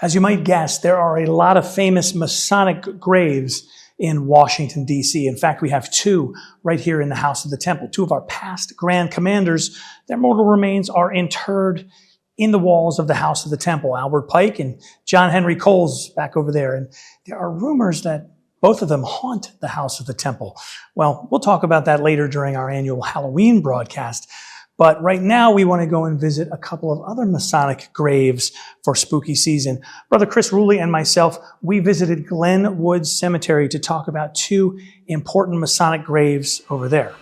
As you might guess, there are a lot of famous Masonic graves in Washington, D.C. In fact, we have two right here in the House of the Temple. Two of our past Grand Commanders, their mortal remains are interred in the walls of the House of the Temple. Albert Pike and John Henry Coles back over there. And there are rumors that both of them haunt the House of the Temple. Well, we'll talk about that later during our annual Halloween broadcast. But right now, we want to go and visit a couple of other Masonic graves for spooky season. Brother Chris Ruli and myself, we visited Glenwood Cemetery to talk about two important Masonic graves over there.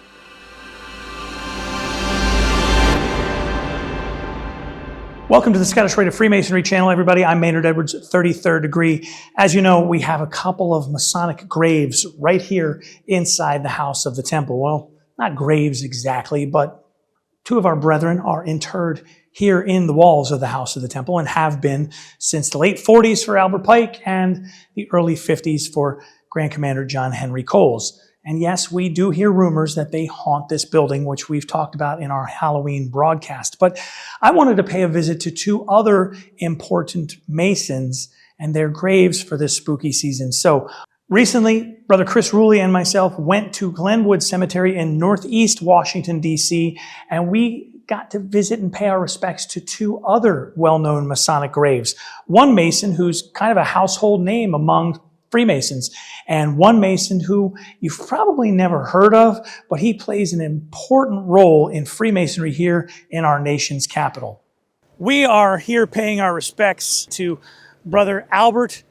Welcome to the Scottish Rite of Freemasonry channel, everybody. I'm Maynard Edwards, 33rd degree. As you know, we have a couple of Masonic graves right here inside the House of the Temple. Well, not graves exactly, but two of our brethren are interred here in the walls of the House of the Temple and have been since the late 40s for Albert Pike and the early 50s for Grand Commander John Henry Coles. And yes, we do hear rumors that they haunt this building, which we've talked about in our Halloween broadcast. But I wanted to pay a visit to two other important Masons and their graves for this spooky season. So recently, Brother Chris Ruli and myself went to Glenwood Cemetery in Northeast Washington, D.C., and we got to visit and pay our respects to two other well-known Masonic graves. One Mason who's kind of a household name among Freemasons, and one Mason who you've probably never heard of, but he plays an important role in Freemasonry here in our nation's capital. We are here paying our respects to Brother Albert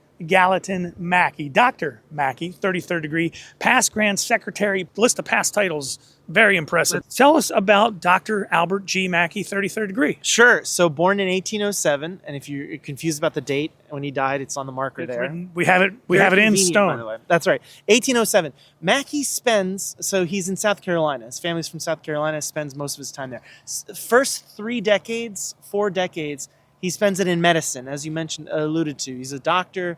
Mackey, Dr. Mackey, 33rd degree, past Grand Secretary, list of past titles, very impressive. Tell us about Dr. Albert G. Mackey, 33rd degree. Sure. So born in 1807, and if you're confused about the date when he died, it's on the marker there. We have it in stone. By the way. That's right. 1807. Mackey so he's in South Carolina. His family's from South Carolina, spends most of his time there. First 4 decades, he spends it in medicine, as you mentioned, alluded to. He's a doctor.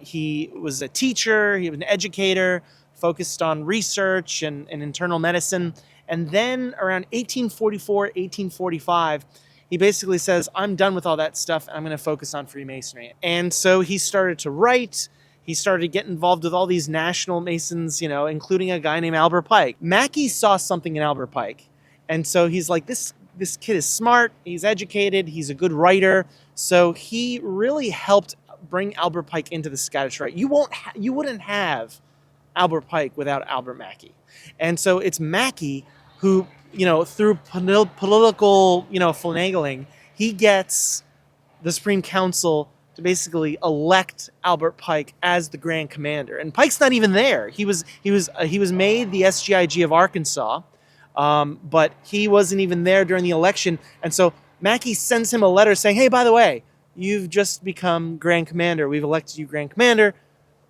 He was a teacher. He was an educator, focused on research and internal medicine. And then around 1844, 1845, he basically says, I'm done with all that stuff. I'm going to focus on Freemasonry. And so he started to write. He started to get involved with all these national Masons, including a guy named Albert Pike. Mackey saw something in Albert Pike. And so he's like, this kid is smart, he's educated, he's a good writer. So he really helped bring Albert Pike into the Scottish Rite. You wouldn't have Albert Pike without Albert Mackey. And so it's Mackey who, through political, finagling, he gets the Supreme Council to basically elect Albert Pike as the Grand Commander. And Pike's not even there. He was made the SGIG of Arkansas. But he wasn't even there during the election. And so Mackey sends him a letter saying, hey, by the way, you've just become Grand Commander. We've elected you Grand Commander.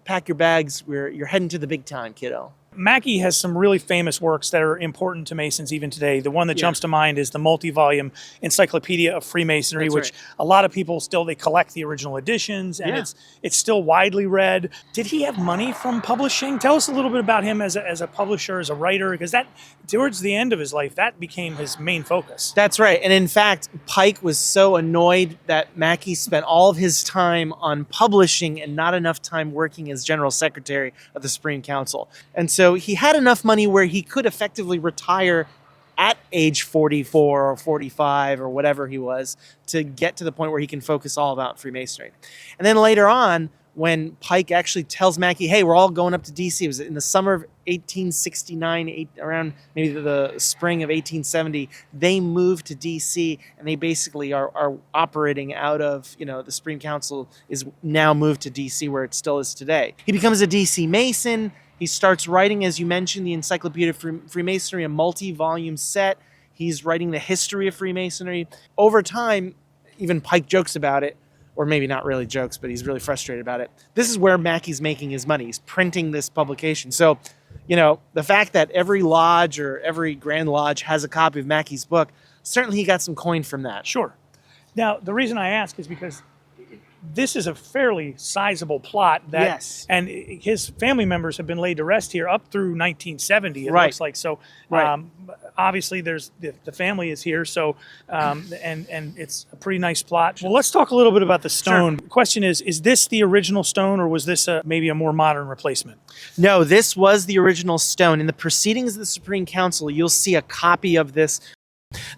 Pack your bags. You're heading to the big time, kiddo. Mackey has some really famous works that are important to Masons even today. The one that jumps to mind is the multi-volume Encyclopedia of Freemasonry, That's which right. A lot of people they collect the original editions, and it's still widely read. Did he have money from publishing? Tell us a little bit about him as a publisher, as a writer, because that towards the end of his life, that became his main focus. That's right. And in fact, Pike was so annoyed that Mackey spent all of his time on publishing and not enough time working as General Secretary of the Supreme Council. And so he had enough money where he could effectively retire at age 44 or 45 or whatever he was to get to the point where he can focus all about Freemasonry. And then later on, when Pike actually tells Mackey, hey, we're all going up to D.C. It was in the summer of 1869, around maybe the spring of 1870, they moved to D.C. and they basically are operating out of, the Supreme Council is now moved to D.C. where it still is today. He becomes a D.C. Mason. He starts writing, as you mentioned, the Encyclopedia of Freemasonry, a multi-volume set. He's writing the history of Freemasonry. Over time, even Pike jokes about it, or maybe not really jokes, but he's really frustrated about it. This is where Mackey's making his money. He's printing this publication. So, the fact that every lodge or every Grand Lodge has a copy of Mackey's book, certainly he got some coin from that. Sure. Now, the reason I ask is because this is a fairly sizable plot. Yes. And his family members have been laid to rest here up through 1970, it Right. looks like. So Right. obviously there's the family is here, so and it's a pretty nice plot. Well, let's talk a little bit about the stone. Sure. Question is this the original stone, or was this maybe a more modern replacement? No, this was the original stone. In the Proceedings of the Supreme Council, you'll see a copy of this.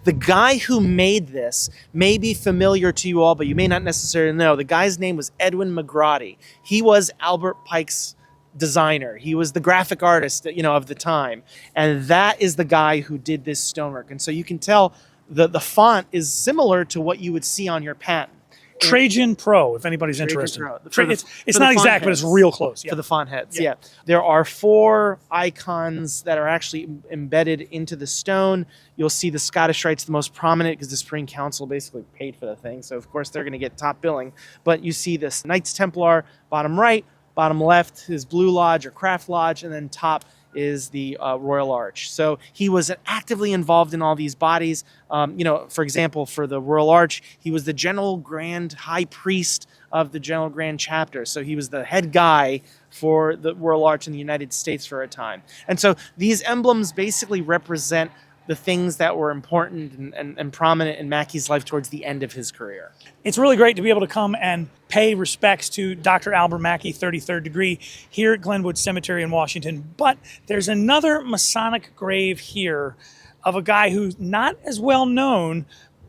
The guy who made this may be familiar to you all, but you may not necessarily know. The guy's name was Edwin McGrady. He was Albert Pike's designer. He was the graphic artist, of the time. And that is the guy who did this stonework. And so you can tell the font is similar to what you would see on your patent. Trajan Pro, if anybody's interested. Pro. It's not exact, but it's real close. For the font heads, yeah. There are 4 icons that are actually embedded into the stone. You'll see the Scottish Rite's the most prominent because the Supreme Council basically paid for the thing. So, of course, they're going to get top billing. But you see this Knights Templar, bottom right, bottom left is Blue Lodge or Craft Lodge, and then top is the Royal Arch. So he was actively involved in all these bodies. For example, for the Royal Arch, he was the General Grand High Priest of the General Grand Chapter. So he was the head guy for the Royal Arch in the United States for a time. And so these emblems basically represent the things that were important and prominent in Mackey's life towards the end of his career. It's really great to be able to come and pay respects to Dr. Albert Mackey, 33rd degree, here at Glenwood Cemetery in Washington. But there's another Masonic grave here of a guy who's not as well known,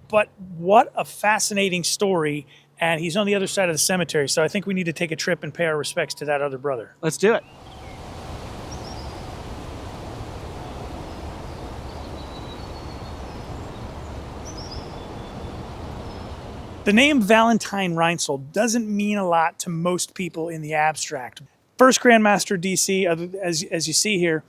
but what a fascinating story. And he's on the other side of the cemetery. So I think we need to take a trip and pay our respects to that other brother. Let's do it. The name Valentine Reintzel doesn't mean a lot to most people in the abstract. First Grand Master DC, as you see here,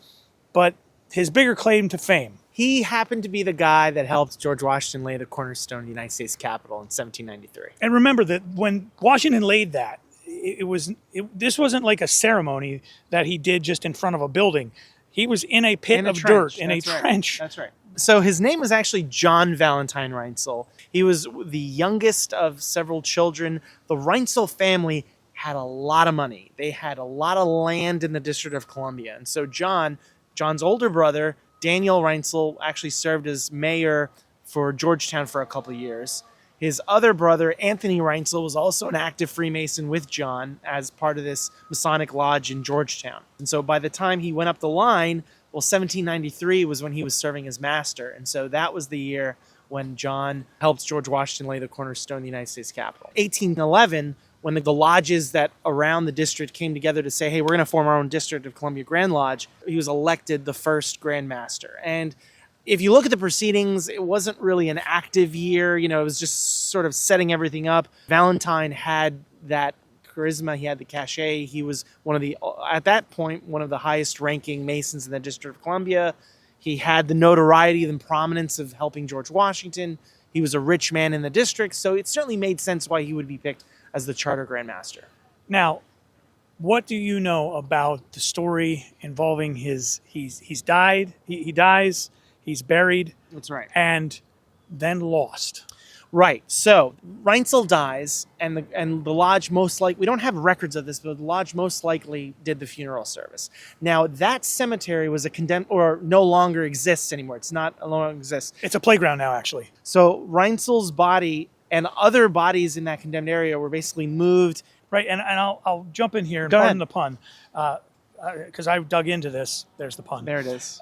but his bigger claim to fame. He happened to be the guy that helped George Washington lay the cornerstone of the United States Capitol in 1793. And remember that when Washington laid that, this wasn't like a ceremony that he did just in front of a building. He was in a pit of dirt, in a trench. That's right. So his name was actually John Valentine Reintzel. He was the youngest of several children. The Reintzel family had a lot of money. They had a lot of land in the District of Columbia. And so John's older brother, Daniel Reintzel, actually served as mayor for Georgetown for a couple of years. His other brother, Anthony Reintzel, was also an active Freemason with John as part of this Masonic lodge in Georgetown. And so by the time he went up the line, 1793 was when he was serving as master. And so that was the year when John helped George Washington lay the cornerstone of the United States Capitol. 1811, when the lodges that around the district came together to say, hey, we're going to form our own district of Columbia Grand Lodge, he was elected the first Grand Master. And if you look at the proceedings, it wasn't really an active year. It was just sort of setting everything up. Valentine had that charisma. He had the cachet. He was at that point, one of the highest ranking Masons in the District of Columbia. He had the notoriety and prominence of helping George Washington. He was a rich man in the district. So it certainly made sense why he would be picked as the Charter Grand Master. Now, what do you know about the story involving he's died, he dies, he's buried. That's right. And then lost. Right. So Reintzel dies, and the lodge most likely, we don't have records of this, but the lodge most likely did the funeral service. Now, that cemetery was a condemned, or no longer exists anymore. It's not no longer exists. It's a playground now, actually. So Reintzel's body and other bodies in that condemned area were basically moved. Right, and I'll jump in here and Go pardon ahead. the pun, because I dug into this. There's the pun. There it is.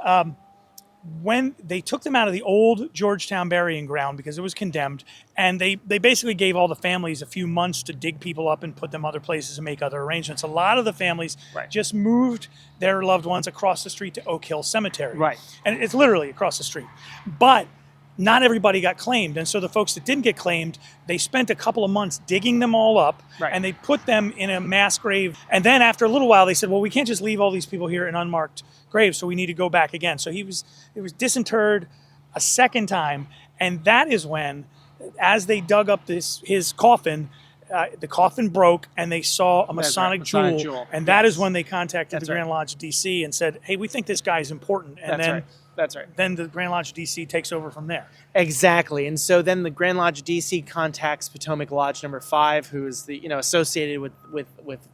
When they took them out of the old Georgetown burying ground because it was condemned, and they basically gave all the families a few months to dig people up and put them other places and make other arrangements. A lot of the families just moved their loved ones across the street to Oak Hill Cemetery. Right. And it's literally across the street. But not everybody got claimed. And so the folks that didn't get claimed, they spent a couple of months digging them all up, and they put them in a mass grave. And then after a little while, they said, well, we can't just leave all these people here in unmarked graves, so we need to go back again. So it was disinterred a second time. And that is when, as they dug up his coffin, the coffin broke and they saw a Masonic jewel. And that is when they contacted the Grand Lodge DC and said, hey, we think this guy is important. And That's right. Then the Grand Lodge DC takes over from there. Exactly. And so then the Grand Lodge DC contacts Potomac Lodge number 5, who is the, associated with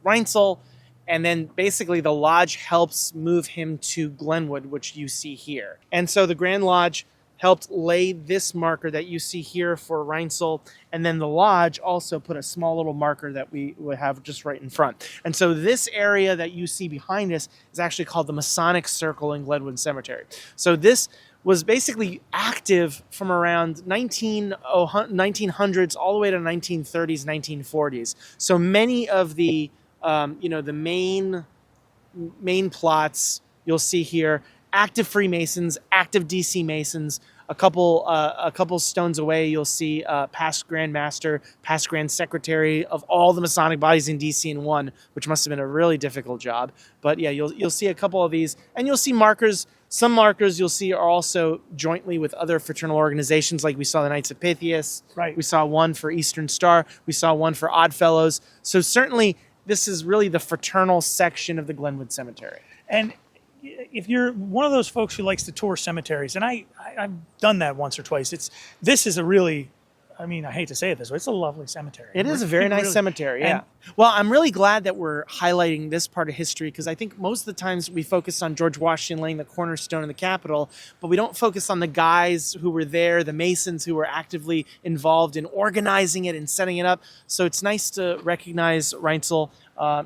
Reintzel. And then basically the lodge helps move him to Glenwood, which you see here. And so the Grand Lodge helped lay this marker that you see here for Reintzel. And then the lodge also put a small little marker that we would have just right in front. And so this area that you see behind us is actually called the Masonic Circle in Glenwood Cemetery. So this was basically active from around 1900s all the way to 1930s, 1940s. So many of the the main plots you'll see here, active Freemasons, active DC Masons. A couple stones away, you'll see past Grand Master, past Grand Secretary of all the Masonic bodies in DC in one, which must have been a really difficult job. But yeah, you'll see a couple of these, and you'll see markers. Some markers you'll see are also jointly with other fraternal organizations, like we saw the Knights of Pythias. Right. We saw one for Eastern Star. We saw one for Oddfellows. So certainly, this is really the fraternal section of the Glenwood Cemetery. And if you're one of those folks who likes to tour cemeteries, and I've done that once or twice, this is a really, I hate to say it this way, it's a lovely cemetery. It is a very nice cemetery, yeah. Well, I'm really glad that we're highlighting this part of history, because I think most of the times we focus on George Washington laying the cornerstone in the Capitol, but we don't focus on the guys who were there, the Masons who were actively involved in organizing it and setting it up. So it's nice to recognize Reintzel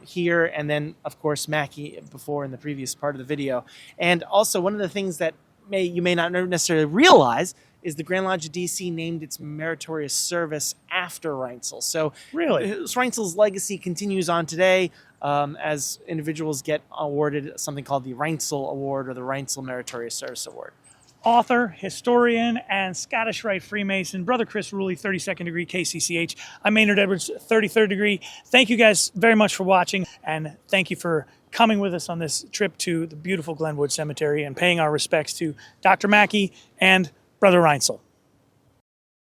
here, and then, of course, Mackey before in the previous part of the video. And also, one of the things that you may not necessarily realize is the Grand Lodge of DC named its meritorious service after Reintzel. So really, Reintzel's legacy continues on today as individuals get awarded something called the Reintzel Award or the Reintzel Meritorious Service Award. Author, historian, and Scottish Rite Freemason, Brother Chris Ruli, 32nd degree KCCH. I'm Maynard Edwards, 33rd degree. Thank you guys very much for watching, and thank you for coming with us on this trip to the beautiful Glenwood Cemetery and paying our respects to Dr. Mackey and Brother Reintzel.